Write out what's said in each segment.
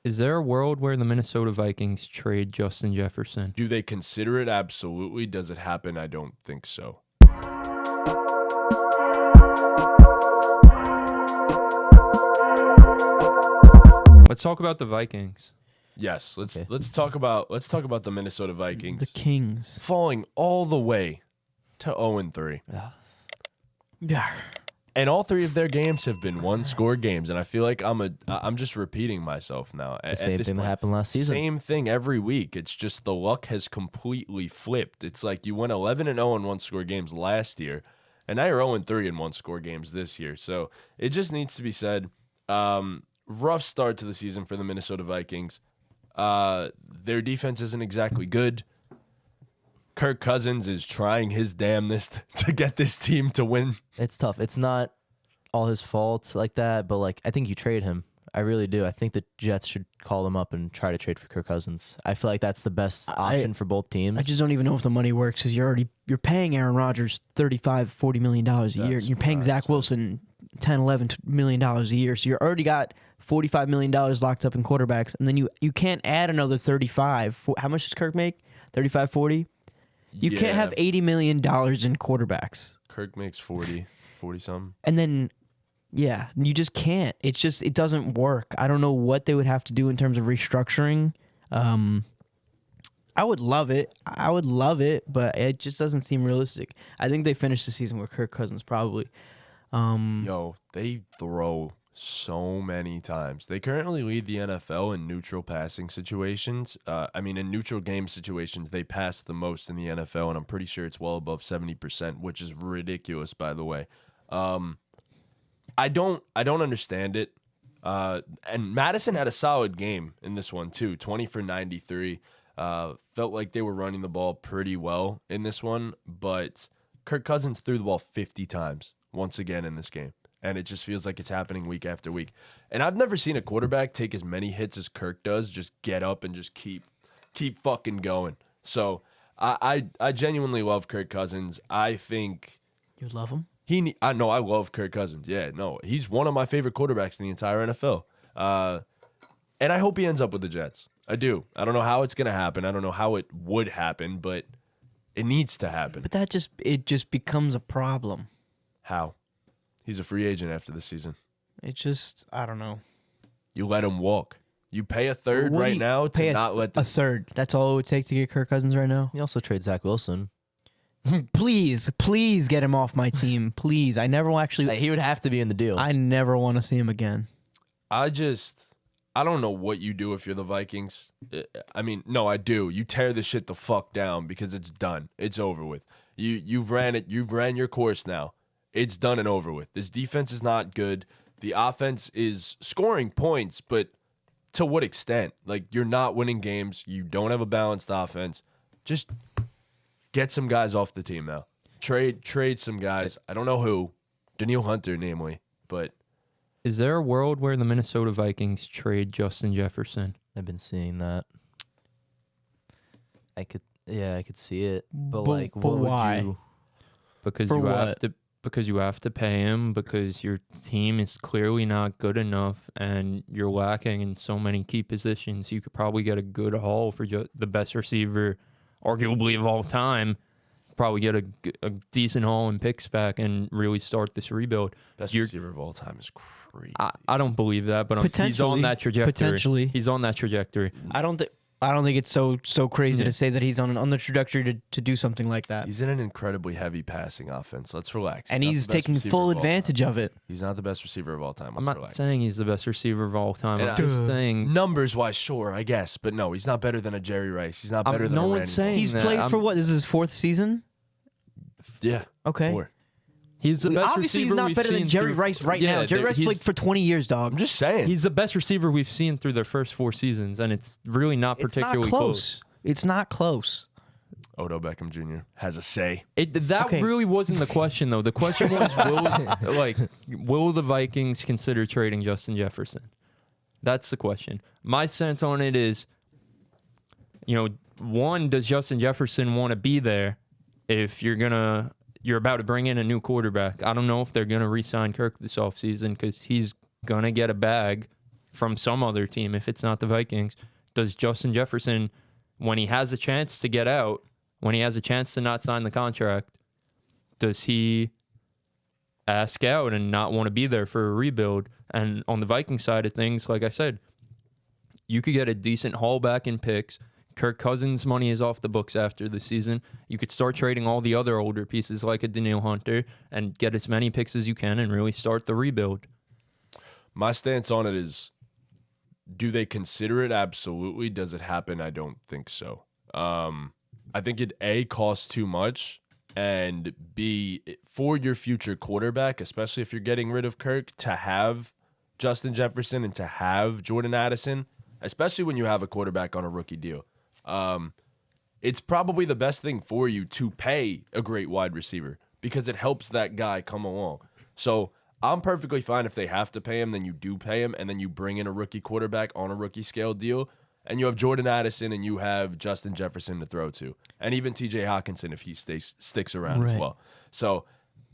Is there a world where the Minnesota Vikings trade Justin Jefferson? Do they consider it? Absolutely. Does it happen? I don't think so. Let's talk about the Vikings. Yes, let's talk about the Minnesota Vikings. The Kings. Falling all the way to 0-3. Yeah. And all three of their games have been one-score games, and I feel like I'm just repeating myself now. The same thing that happened last season. Same thing every week. It's just the luck has completely flipped. It's like you went 11-0 in one-score games last year, and now you're 0-3 in one-score games this year. So it just needs to be said. Rough start to the season for the Minnesota Vikings. Their defense isn't exactly good. Kirk Cousins is trying his damnedest to get this team to win. It's tough. It's not all his fault like that, but I think you trade him. I really do. I think the Jets should call them up and try to trade for Kirk Cousins. I feel like that's the best option for both teams. I just don't even know if the money works because you're paying Aaron Rodgers $35-40 million a year. You're paying Zach Wilson $10-11 million a year. So you already got $45 million locked up in quarterbacks, and then you can't add another 35. How much does Kirk make? 35-40. You can't have $80 million in quarterbacks. Kirk makes 40 something. And then, yeah, you just can't. It doesn't work. I don't know what they would have to do in terms of restructuring. I would love it. But it just doesn't seem realistic. I think they finish the season with Kirk Cousins probably. They throw so many times. They currently lead the NFL in neutral passing situations. In neutral game situations, they pass the most in the NFL, and I'm pretty sure it's well above 70%, which is ridiculous, by the way. I don't understand it. And Madison had a solid game in this one too, 20 for 93. Felt like they were running the ball pretty well in this one, but Kirk Cousins threw the ball 50 times once again in this game. And it just feels like it's happening week after week. And I've never seen a quarterback take as many hits as Kirk does, just get up and just keep fucking going. So I genuinely love Kirk Cousins. I think you love him. I love Kirk Cousins. Yeah, no, he's one of my favorite quarterbacks in the entire NFL. And I hope he ends up with the Jets. I do. I don't know how it's gonna happen. I don't know how it would happen, but it needs to happen. But it just becomes a problem. How? He's a free agent after the season. I don't know. You let him walk. You pay a third right now to not let a third. That's all it would take to get Kirk Cousins right now. You also trade Zach Wilson. Please get him off my team. Please. I never actually. He would have to be in the deal. I never want to see him again. I don't know what you do if you're the Vikings. No, I do. You tear this shit the fuck down because it's done. It's over with. You've ran it. You've ran your course now. It's done and over with. This defense is not good. The offense is scoring points, but to what extent? You're not winning games. You don't have a balanced offense. Just get some guys off the team now. Trade some guys. I don't know who. Danielle Hunter, namely. But is there a world where the Minnesota Vikings trade Justin Jefferson? I've been seeing that. I could see it. But why? Because you have to pay him, because your team is clearly not good enough and you're lacking in so many key positions. You could probably get a good haul for the best receiver, arguably of all time. Probably get a decent haul in picks back and really start this rebuild. Best receiver of all time is crazy. I don't believe that, but he's on that trajectory. Potentially. He's on that trajectory. I don't think it's so crazy to say that he's on the trajectory to do something like that. He's in an incredibly heavy passing offense. Let's relax. And he's taking full advantage of it. He's not the best receiver of all time. I'm not saying he's the best receiver of all time. I'm just saying numbers-wise, sure, I guess. But no, he's not better than a Jerry Rice. He's not better than a Randy Moss. He's played for what? This is his fourth season? Yeah. Okay. 4. He's the best obviously receiver. He's not better than Jerry Rice now. Jerry Rice played for 20 years, dog. I'm just saying. He's the best receiver we've seen through their first 4 seasons, and it's really not particularly close. It's not close. Odell Beckham Jr. has a say. Really wasn't the question, though. The question was, will the Vikings consider trading Justin Jefferson? That's the question. My sense on it is, one, does Justin Jefferson want to be there if you're about to bring in a new quarterback? I don't know if they're going to re-sign Kirk this offseason because he's going to get a bag from some other team, if it's not the Vikings, does Justin Jefferson, when he has a chance to get out, when he has a chance to not sign the contract, does he ask out and not want to be there for a rebuild? And on the Viking side of things, like I said, you could get a decent haul back in picks. Kirk Cousins' money is off the books after the season. You could start trading all the other older pieces like a Danielle Hunter and get as many picks as you can and really start the rebuild. My stance on it is, do they consider it? Absolutely. Does it happen? I don't think so. I think it, A, costs too much, and B, for your future quarterback, especially if you're getting rid of Kirk, to have Justin Jefferson and to have Jordan Addison, especially when you have a quarterback on a rookie deal. It's probably the best thing for you to pay a great wide receiver because it helps that guy come along. So I'm perfectly fine if they have to pay him, then you do pay him, and then you bring in a rookie quarterback on a rookie scale deal, and you have Jordan Addison and you have Justin Jefferson to throw to, and even TJ Hawkinson if he sticks around as well. So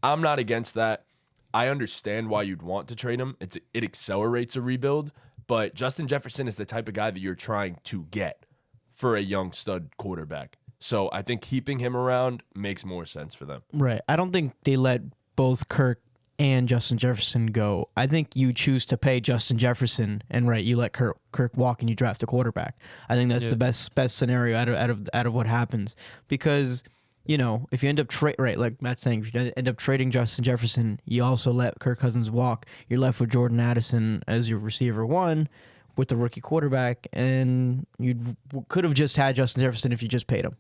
I'm not against that. I understand why you'd want to trade him. It accelerates a rebuild, but Justin Jefferson is the type of guy that you're trying to get for a young stud quarterback. So I think keeping him around makes more sense for them. Right. I don't think they let both Kirk and Justin Jefferson go. I think you choose to pay Justin Jefferson, and you let Kirk walk and you draft a quarterback. I think that's the best scenario out of what happens, because if you end up like Matt's saying, if you end up trading Justin Jefferson, you also let Kirk Cousins walk. You're left with Jordan Addison as your receiver one with the rookie quarterback, and you could have just had Justin Jefferson if you just paid him.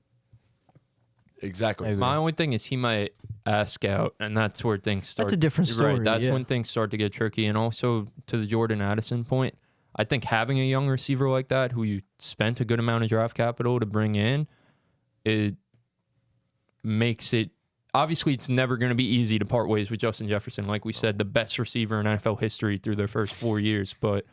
Exactly. My only thing is he might ask out, and that's where things start. That's a different story. Right, that's when things start to get tricky. And also, to the Jordan Addison point, I think having a young receiver like that, who you spent a good amount of draft capital to bring in, it makes it... Obviously, it's never going to be easy to part ways with Justin Jefferson. Like we said, the best receiver in NFL history through their first 4 years. But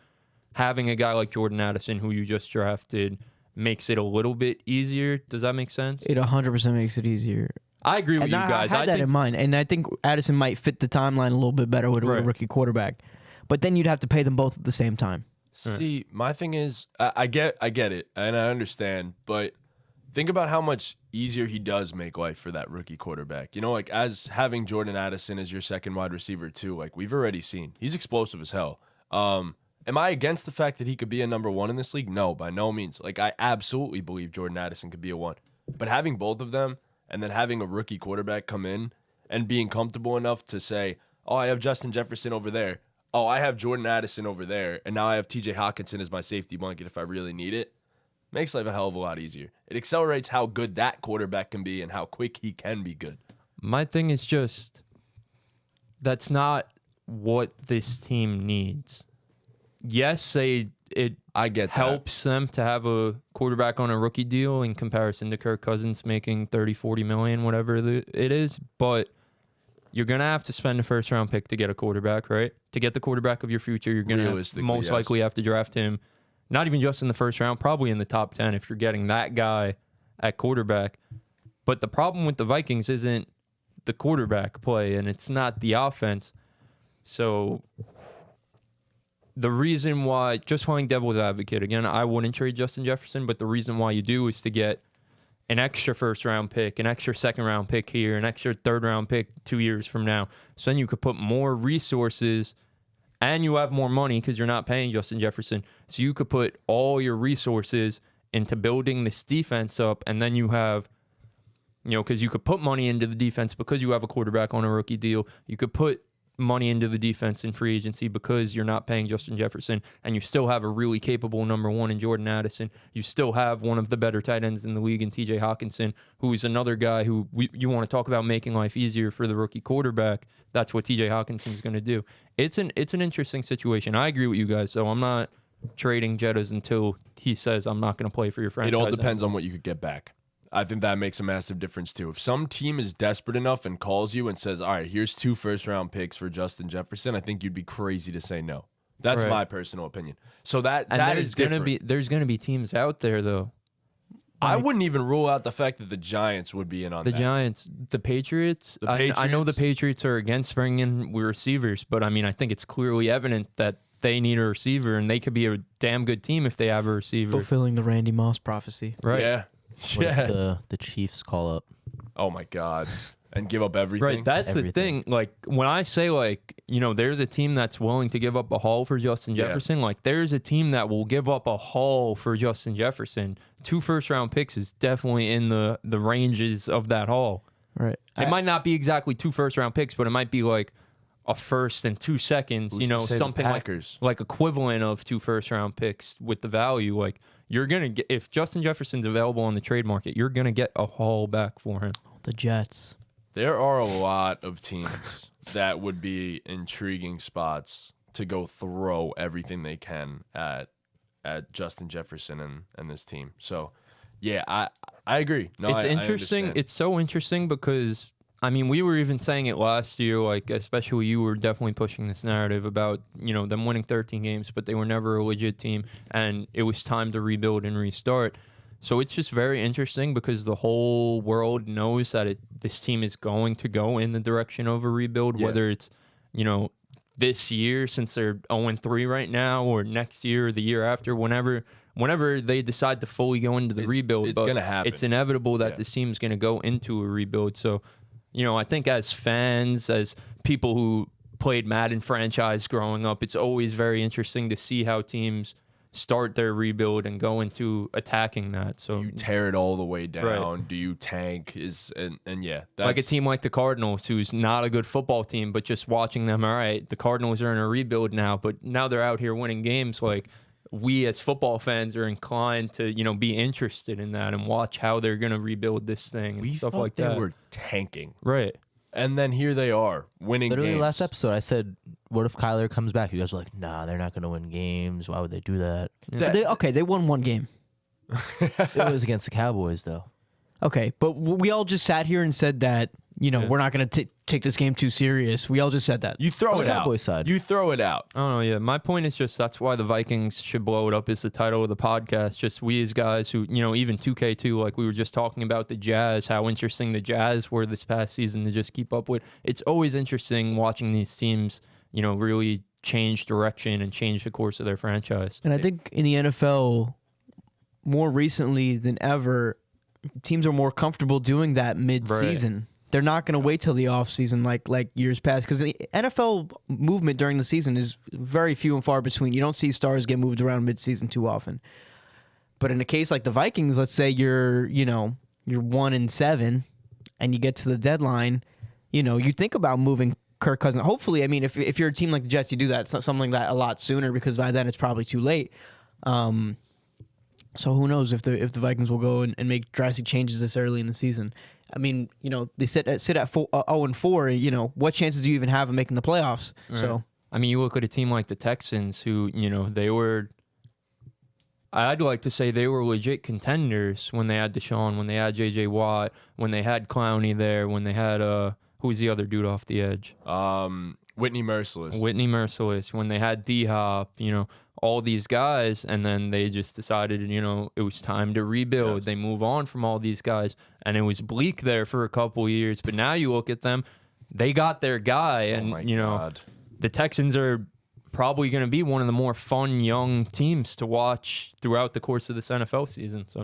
having a guy like Jordan Addison, who you just drafted, makes it a little bit easier. Does that make sense? It 100% makes it easier. I agree with you guys. I had that in mind, and I think Addison might fit the timeline a little bit better with a rookie quarterback. But then you'd have to pay them both at the same time. See, my thing is, I get it, and I understand, but think about how much easier he does make life for that rookie quarterback. As having Jordan Addison as your second wide receiver too, we've already seen, he's explosive as hell. Am I against the fact that he could be a number one in this league? No, by no means. I absolutely believe Jordan Addison could be a one. But having both of them and then having a rookie quarterback come in and being comfortable enough to say, oh, I have Justin Jefferson over there. Oh, I have Jordan Addison over there. And now I have TJ Hawkinson as my safety blanket if I really need it. Makes life a hell of a lot easier. It accelerates how good that quarterback can be and how quick he can be good. My thing is just, that's not what this team needs. Yes, I get helps them to have a quarterback on a rookie deal in comparison to Kirk Cousins making 30, 40 million, whatever it is. But you're going to have to spend a first-round pick to get a quarterback, right? To get the quarterback of your future, you're going to most likely have to draft him, not even just in the first round, probably in the top 10 if you're getting that guy at quarterback. But the problem with the Vikings isn't the quarterback play, and it's not the offense. So the reason why, just playing devil's advocate, again, I wouldn't trade Justin Jefferson, but the reason why you do is to get an extra first-round pick, an extra second-round pick here, an extra third-round pick 2 years from now. So then you could put more resources, and you have more money because you're not paying Justin Jefferson. So you could put all your resources into building this defense up, and then you have, because you could put money into the defense because you have a quarterback on a rookie deal. You could put money into the defense in free agency because you're not paying Justin Jefferson, and you still have a really capable number one in Jordan Addison. You still have one of the better tight ends in the league in TJ Hawkinson, who's another guy who you want to talk about making life easier for the rookie quarterback. That's what TJ Hawkinson is going to do. It's an interesting situation. I agree with you guys, so I'm not trading Jettas until he says I'm not going to play for your franchise. It all depends on what you could get back. I think that makes a massive difference too. If some team is desperate enough and calls you and says, all right, here's 2 first-round picks for Justin Jefferson, I think you'd be crazy to say no. That's my personal opinion. So that is different. There's going to be teams out there, though. I wouldn't even rule out the fact that the Giants would be in on that. The Giants, the Patriots. I know the Patriots are against bringing in receivers, but I think it's clearly evident that they need a receiver, and they could be a damn good team if they have a receiver. Fulfilling the Randy Moss prophecy. Right. Yeah. What if the Chiefs call up? Oh my God. And give up everything. Right, that's the thing. Like, when I say, like, you know, there's a team that's willing to give up a haul for Justin Jefferson, like, there's a team that will give up a haul for Justin Jefferson. 2 first-round picks is definitely in the ranges of that haul. Right. It might not be exactly 2 first-round picks, but it might be, like, a first and 2 seconds, Who's you know, to say something the like equivalent of 2 first-round picks with the value. Like, you're going to get, if Justin Jefferson's available on the trade market, you're going to get a haul back for him. The Jets. There are a lot of teams that would be intriguing spots to go throw everything they can at Justin Jefferson and this team. So, yeah, I agree. No, It's I interesting. understand. It's so interesting because, I mean, we were even saying it last year, like, especially you were definitely pushing this narrative about, you know, them winning 13 games, but they were never a legit team, and it was time to rebuild and restart. So it's just very interesting because the whole world knows that this team is going to go in the direction of a rebuild, whether it's, you know, this year since they're 0-3 right now, or next year or the year after, whenever they decide to fully go into the rebuild. It's going to happen. It's inevitable that this team is going to go into a rebuild. So, you know, I think as fans, as people who played Madden franchise growing up, it's always very interesting to see how teams start their rebuild and go into attacking that. So do you tear it all the way down? Right. Do you tank? And yeah, like a team like the Cardinals, who's not a good football team, but just watching them, all right, the Cardinals are in a rebuild now, but now they're out here winning games. Like, we as football fans are inclined to, you know, be interested in that and watch how they're going to rebuild this thing and stuff like that. They were tanking. Right. And then here they are, winning Literally games. last episode, I said, what if Kyler comes back? You guys were like, nah, they're not going to win games. Why would they do that? They won 1 game. It was against the Cowboys, though. Okay, but we all just sat here and said that, you know, we're not going to take this game too serious. We all just said that. You throw it out. Cowboys side. You throw it out. I don't know, yeah. My point is just that's why the Vikings should blow it up is the title of the podcast. Just we as guys who, you know, even 2K2, like we were just talking about the Jazz, how interesting the Jazz were this past season to just keep up with. It's always interesting watching these teams, you know, really change direction and change the course of their franchise. And I think in the NFL, more recently than ever, teams are more comfortable doing that mid-season. Right. They're not going to wait till the offseason like years past, because the NFL movement during the season is very few and far between. You don't see stars get moved around mid-season too often. But in a case like the Vikings, let's say you're 1-7 and you get to the deadline, you know, you think about moving Kirk Cousins. Hopefully, I mean, if you're a team like the Jets, you do that, something like that a lot sooner, because by then it's probably too late. So who knows if the Vikings will go and make drastic changes this early in the season. I mean, you know, they sit at 0-4. You know, what chances do you even have of making the playoffs? Right. So, I mean, you look at a team like the Texans, who, you know, I'd like to say they were legit contenders when they had Deshaun, when they had J.J. Watt, when they had Clowney there, when they had who's the other dude off the edge? Whitney Merciless. When they had D-Hop, you know, all these guys, and then they just decided, you know, it was time to rebuild. Yes. They move on from all these guys, and it was bleak there for a couple years. But now you look at them, they got their guy, and, you know, the Texans are probably going to be one of the more fun young teams to watch throughout the course of this NFL season. So.